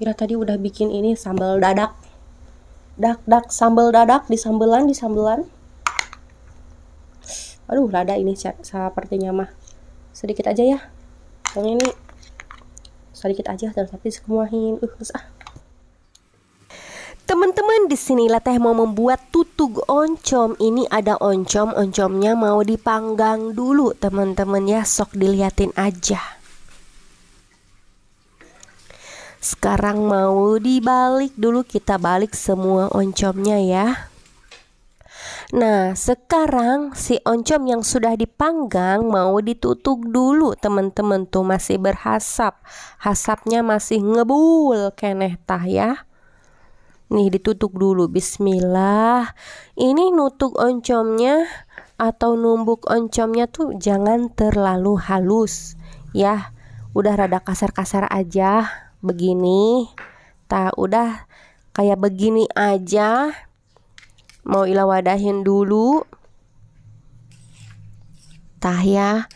Ira tadi udah bikin ini sambal dadak. Dak sambal dadak di sambelan. Aduh, rada ini sepertinya mah. Sedikit aja ya. Yang ini sedikit aja tapi semuahin. Teman-teman, di sini Teh mau membuat tutug oncom. Ini ada oncomnya mau dipanggang dulu, teman-teman ya. Sok diliatin aja. Sekarang mau dibalik dulu, kita balik semua oncomnya ya. Nah, sekarang si oncom yang sudah dipanggang mau ditutug dulu, teman-teman. Tuh masih berasap. Asapnya masih ngebul keneh tah ya. Nih ditutup dulu, bismillah. Ini nutuk oncomnya atau numbuk oncomnya tuh jangan terlalu halus ya. Udah rada kasar-kasar aja begini. Tah udah kayak begini aja. Mau Ila wadahin dulu. Tah ya.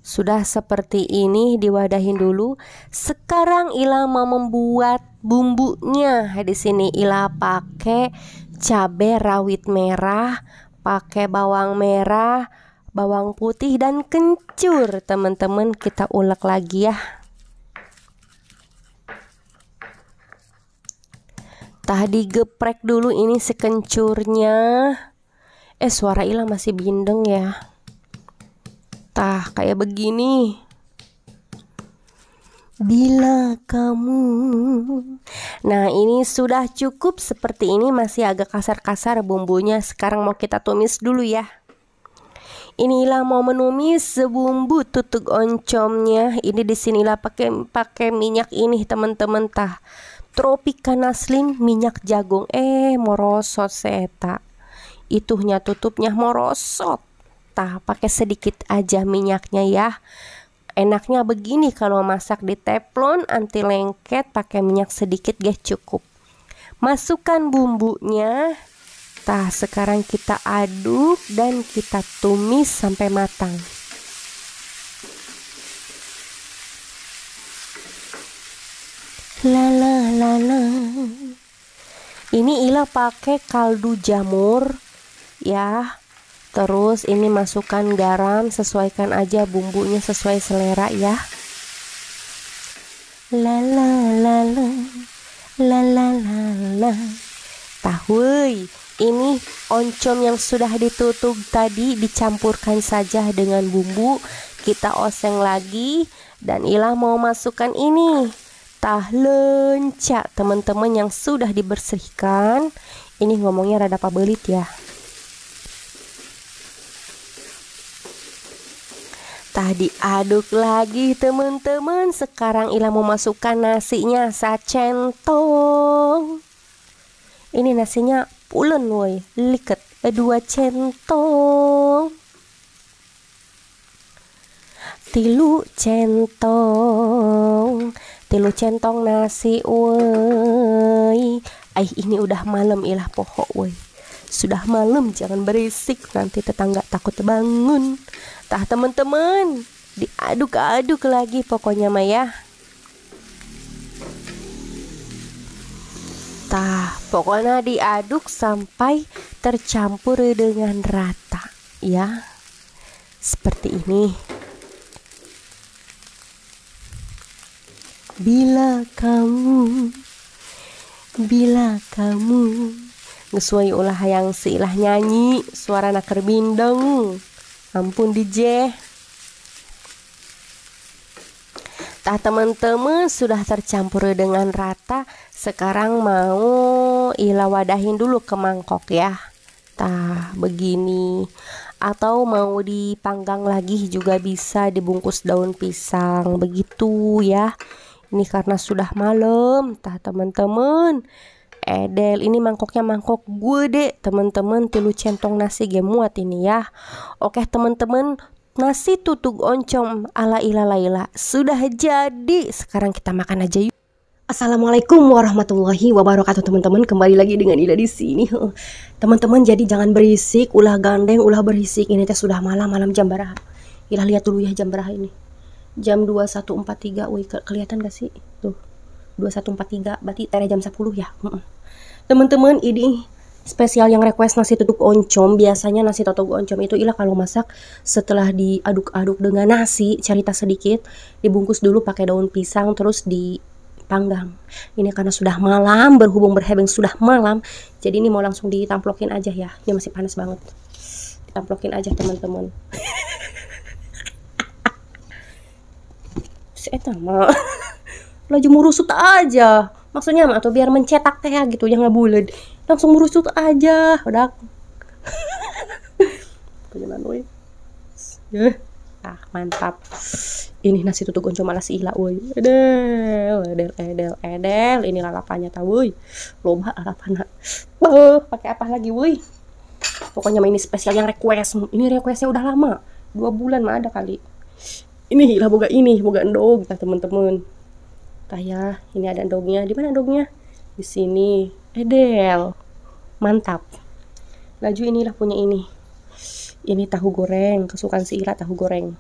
Sudah seperti ini diwadahin dulu. Sekarang Ila mau membuat bumbunya. Di sini Ila pakai cabai rawit merah, pakai bawang merah, bawang putih dan kencur. Teman-teman, kita ulek lagi ya. Tadi geprek dulu ini si kencurnya. Suara Ila masih bindeng ya. Tah kayak begini. Bila kamu. Nah, ini sudah cukup seperti ini, masih agak kasar-kasar bumbunya. Sekarang mau kita tumis dulu ya. Inilah mau menumis bumbu tutug oncomnya. Ini di sinilah pakai minyak ini, teman-teman tah. Tropicana Slim minyak jagung. Morosot seta. Itunya tutupnya morosot. Tah pakai sedikit aja minyaknya ya. Enaknya begini kalau masak di teflon anti lengket, pakai minyak sedikit guys cukup. Masukkan bumbunya. Tah sekarang kita aduk dan kita tumis sampai matang. Lala. Ini Ila pakai kaldu jamur ya. Terus ini masukkan garam, sesuaikan aja bumbunya sesuai selera ya. La. Tahui, ini oncom yang sudah ditutug tadi dicampurkan saja dengan bumbu. Kita oseng lagi dan Ila mau masukkan ini. Tah lenca, teman-teman yang sudah dibersihkan. Ini ngomongnya rada pabelit ya. Tah diaduk lagi teman-teman. Sekarang Ila mau masukkan nasinya sacentong. Ini nasinya pulen woi, liket 2 centong. 3 centong. 3 centong nasi woi. Ini udah malam Ila poho woi. Sudah malam, jangan berisik, nanti tetangga takut bangun. Tah teman-teman, diaduk-aduk lagi pokoknya mah ya. Tah pokoknya diaduk sampai tercampur dengan rata ya. Seperti ini. Bila kamu ngesuai ulah yang seilah nyanyi, suara naker bindeng. Ampun DJ. Tah teman-teman sudah tercampur dengan rata. Sekarang mau Ila wadahin dulu ke mangkok ya. Tah begini. Atau mau dipanggang lagi juga bisa, dibungkus daun pisang begitu ya. Ini karena sudah malam. Tah teman-teman, Edel, ini mangkoknya mangkok gede teman-teman. 3 centong nasi gemuat ini ya. Oke teman-teman, nasi tutug oncom ala Ila Laila sudah jadi. Sekarang kita makan aja yuk. Assalamualaikum warahmatullahi wabarakatuh teman-teman. Kembali lagi dengan Ila di sini. Teman-teman, jadi jangan berisik, ulah gandeng, ulah berisik. Ini teh sudah malam jam berapa? Ila lihat dulu ya jam berapa ini. Jam 21.43. Wih, kelihatan gak sih? Tuh. 21.43 berarti tere jam 10 ya. Teman-teman, ini spesial yang request nasi tutuk oncom. Biasanya nasi tutuk oncom itu ilah kalau masak setelah diaduk-aduk dengan nasi, cerita sedikit, dibungkus dulu pakai daun pisang terus dipanggang. Ini karena sudah malam, berhubung berhebeng sudah malam, jadi ini mau langsung ditamplokin aja ya. Ini masih panas banget. Ditamplokin aja teman-teman. Eta mah laju merusut aja. Maksudnya mah atau biar mencetak teh gitu yang nggak bulat. Langsung merusut aja, udah. Bagaimana woi? Ah, mantap. Ini nasi tutuk oncom ala si Ila woi. Edel. Ini lalapannya tahu woi. Loba lalapannya. Pakai apa lagi woi? Pokoknya mah ini spesial yang request. Ini requestnya udah lama. 2 bulan mah ada kali. Ini lah boga endog teman-teman. Kayak ini ada endognya. Di mana endognya? Di sini. Edel. Mantap. Laju inilah punya ini. Ini tahu goreng, kesukaan si Ila tahu goreng.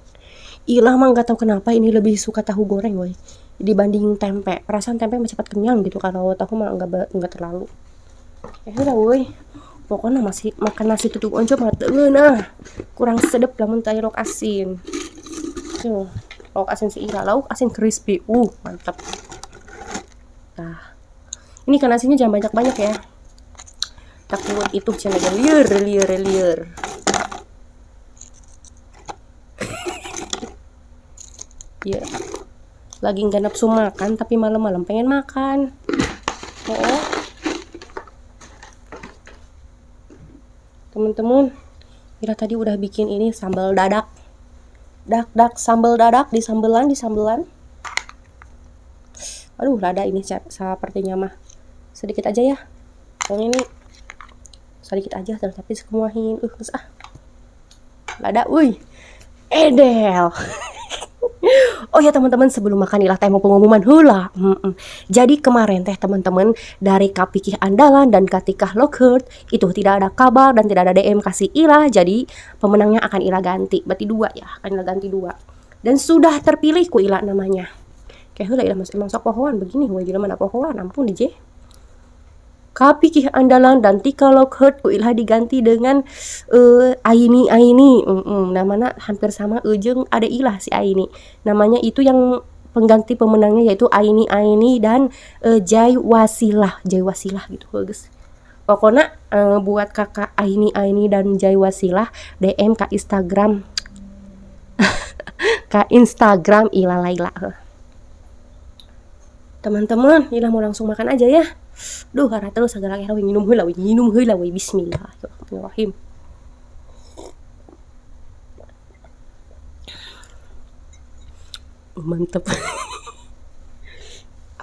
Ila mah nggak tahu kenapa ini lebih suka tahu goreng, woy, dibanding tempe. Perasaan tempe masih cepat kenyang gitu, kalau tahu mah nggak terlalu. Udah, woy. Pokoknya masih makan nasi tutuk oncom mah nah kurang sedep lamun teh lauk asin. Tuh, lauk asin si Ira, lauk asin crispy. Mantap. Nah, ini kan nasinya jangan banyak-banyak ya. Takut itu cina liur. Ya, lagi nggak nafsu makan tapi malam-malam pengen makan. Teman-teman, Ira tadi udah bikin ini sambal dadak. Sambal dadak di sambelan. Aduh, rada ini sepertinya mah sedikit aja ya. Yang ini sedikit aja, tapi semuahin. Lada, edel. Oh ya teman-teman, sebelum makan ilah teh mau pengumuman hula. Jadi kemarin teh teman-teman dari Kapikih Andalan dan Katikah Lockhart itu tidak ada kabar dan tidak ada DM kasih ilah. Jadi pemenangnya akan ilah ganti. Berarti 2 ya, akan ilah ganti 2. Dan sudah terpilih ku ilah namanya. Kayak hula ilah emang sok pohoan begini, wajib mana pohoan, ampun di Kapikih Andalan dan Tika Lockhart ku ilah diganti dengan Aini. Namanya hampir sama ujung ada ilah si Aini. Namanya itu yang pengganti pemenangnya yaitu Aini dan Jai Wasilah gitu guys. Pokoknya buat kakak Aini dan Jai Wasilah DM ke Instagram Ila Laila. Teman-teman, ilah mau langsung makan aja ya. Duh, karena terus segala kira nginum heula we bismillahirrahmanirrahim. Mantep.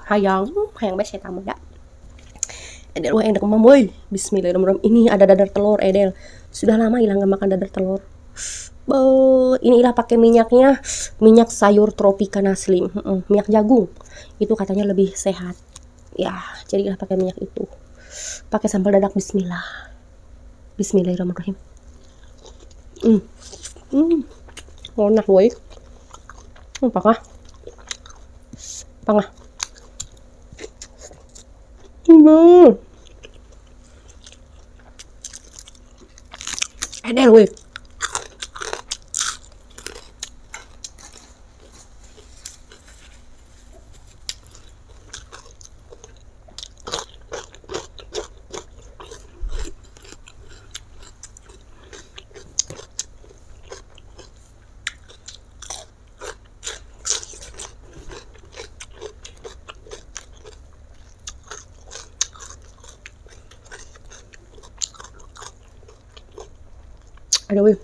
hayang bes eta mah da. Edel we endek mah boy. Bismillahirrahmanirrahim. Ini ada dadar telur, Edel. Sudah lama ilah nggak makan dadar telur. Ini ilah pakai minyaknya minyak sayur Tropicana Slim, minyak jagung. Itu katanya lebih sehat. Ya, jadi ilah pakai minyak itu. Pakai sambal dadak Bismillahirrahmanirrahim. Enak woy. Pangah. Edel woy. Ada wih.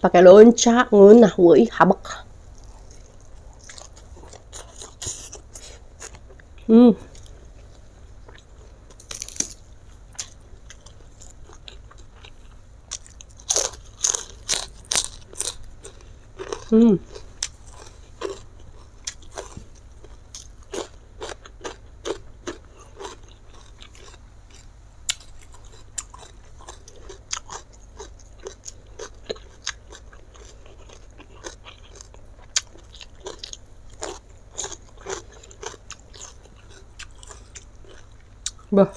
Pakai lonca ngeunah wih habek. Bah.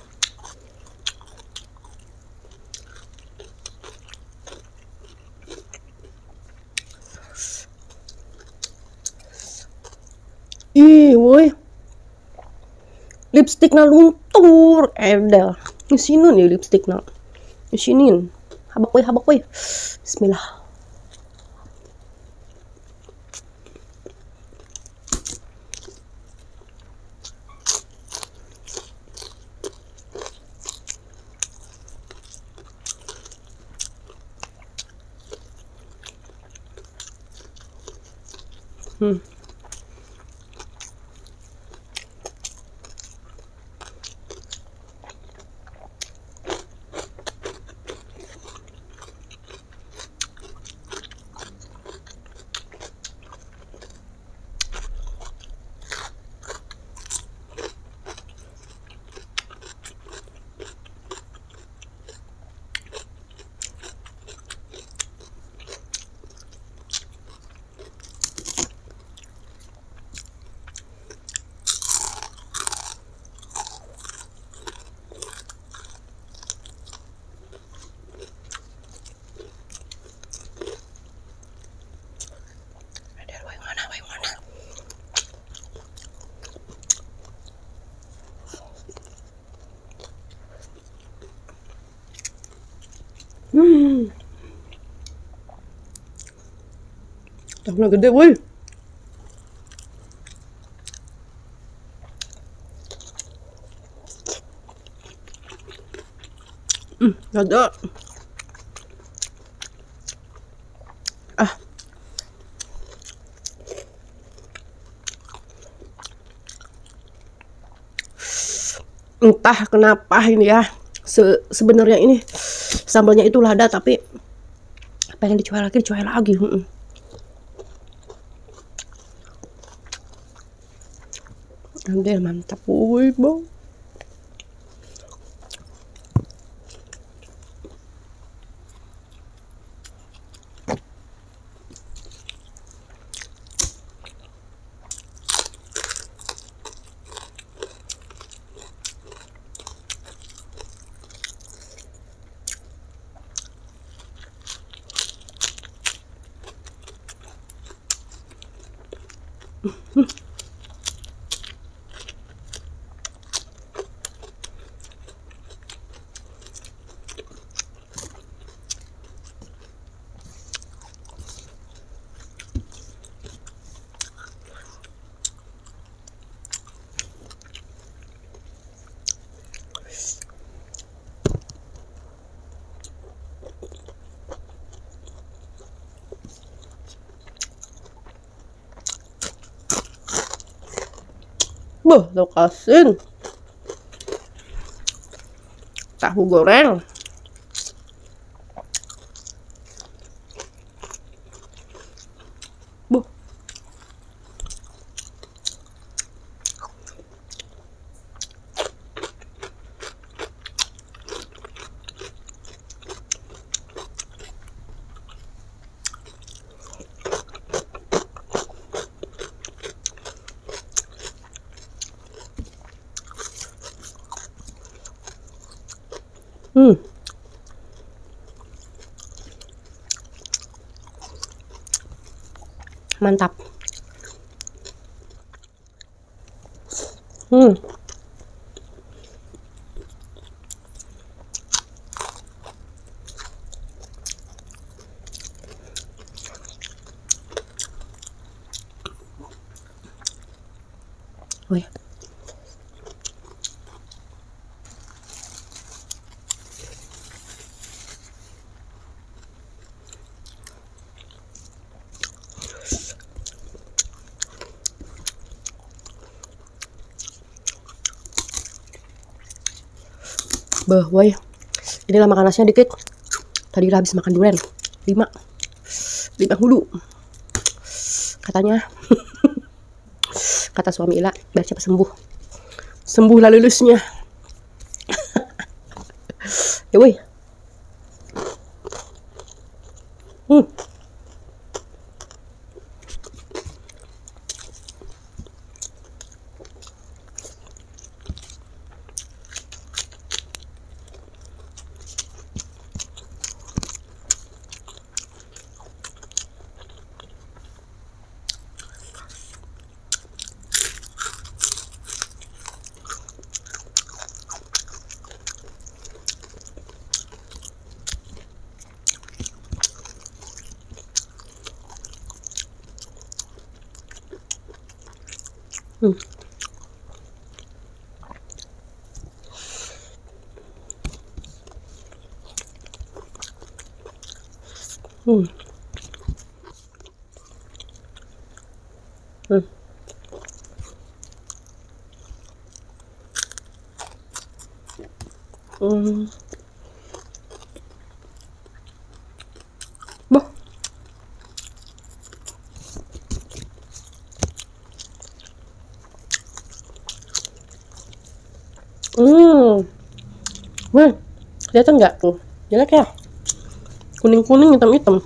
Ih, woi. Lipstiknya luntur, edel. Nyusinin nih lipstiknya. Nyusinin. Habak woi. Bismillah. Tahunya gede, woi. Ada. Ah. Entah kenapa ini ya. Sebenarnya ini sambalnya itu lada, tapi pengen dicuai lagi. Ambil, mantap, woi, bang. Boh, lokasin tahu goreng. Boh. Mantap. Woi. Bah, woi. Inilah makan nasinya dikit. Tadi habis makan durian 5 hulu. Katanya kata suami Ila biar cepat sembuh lah lulusnya. Ya woi. Hmm. Hmm. Hmm. Hmm. Boh. Hmm. Wah, kelihatan nggak tuh? Jelek ya? Kuning-kuning, hitam-hitam.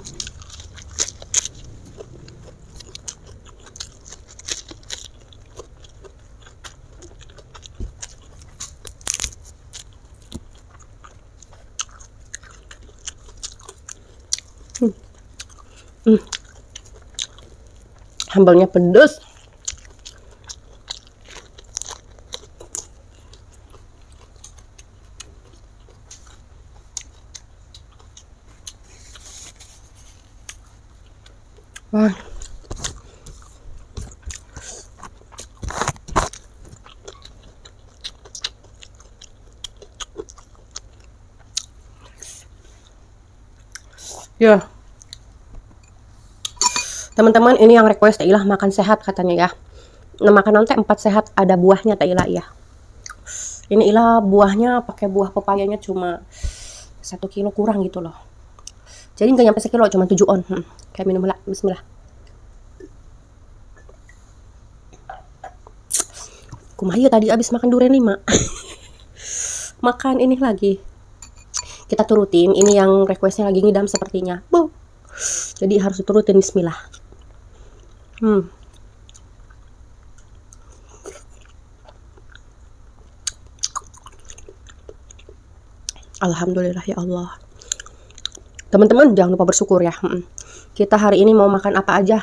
Hmm. Hmm. Sambalnya pedes. Wah. Ya, teman-teman, ini yang request Tailah makan sehat katanya ya. Nah, makanan teh 4 sehat, ada buahnya Tailah ya. Ini Ilah buahnya pakai buah pepayanya cuma 1 kilo kurang gitu loh. Jadi nggak nyampe sekilo, cuma 7 on. Kayak minum lah, bismillah. Kumaha tadi abis makan durian 5. Makan ini lagi. Kita turutin, ini yang requestnya lagi ngidam sepertinya. Boh. Jadi harus turutin, bismillah. Alhamdulillah ya Allah. Teman-teman jangan lupa bersyukur ya. Kita hari ini mau makan apa aja,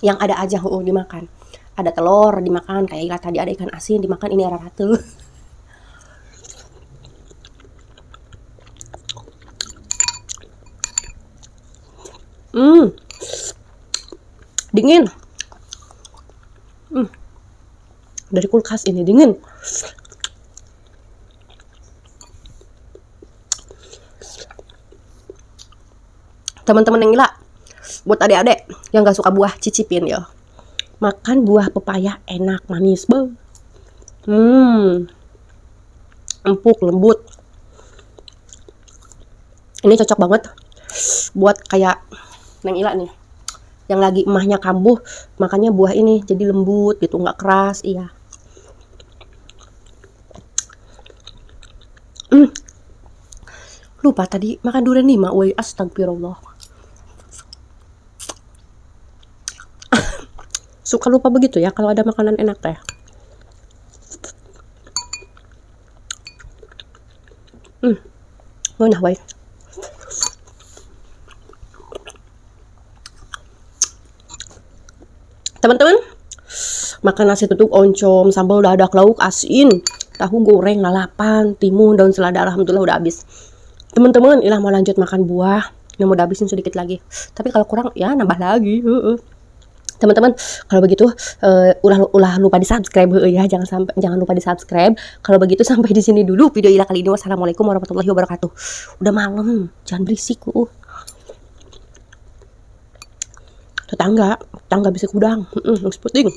yang ada aja dimakan. Ada telur dimakan, kayak Ila tadi ada ikan asin dimakan, ini ada ratu. Dingin. Dari kulkas ini dingin. Teman-teman yang Ila, buat adik-adik yang gak suka buah, cicipin ya. Makan buah pepaya enak, manis banget. Empuk, lembut. Ini cocok banget buat kayak Neng Ila nih, yang lagi emahnya kambuh, makannya buah ini jadi lembut gitu, nggak keras. Iya. Lupa tadi makan durian 5, woi, astagfirullah. Suka lupa begitu ya kalau ada makanan enak teh. Nah, woi. Teman-teman, makan nasi tutuk oncom, sambal dadak, lauk asin, tahu goreng, lalapan, timun, daun selada, alhamdulillah udah habis. Teman-teman, Ilah mau lanjut makan buah. Ini mau habisin sedikit lagi. Tapi kalau kurang ya nambah lagi. Teman-teman, kalau begitu ulah lupa di-subscribe ya, jangan lupa di-subscribe. Kalau begitu sampai di sini dulu video Ila kali ini. Wassalamualaikum warahmatullahi wabarakatuh. Udah malam, jangan berisik. Tetangga bisa kudang. Puting.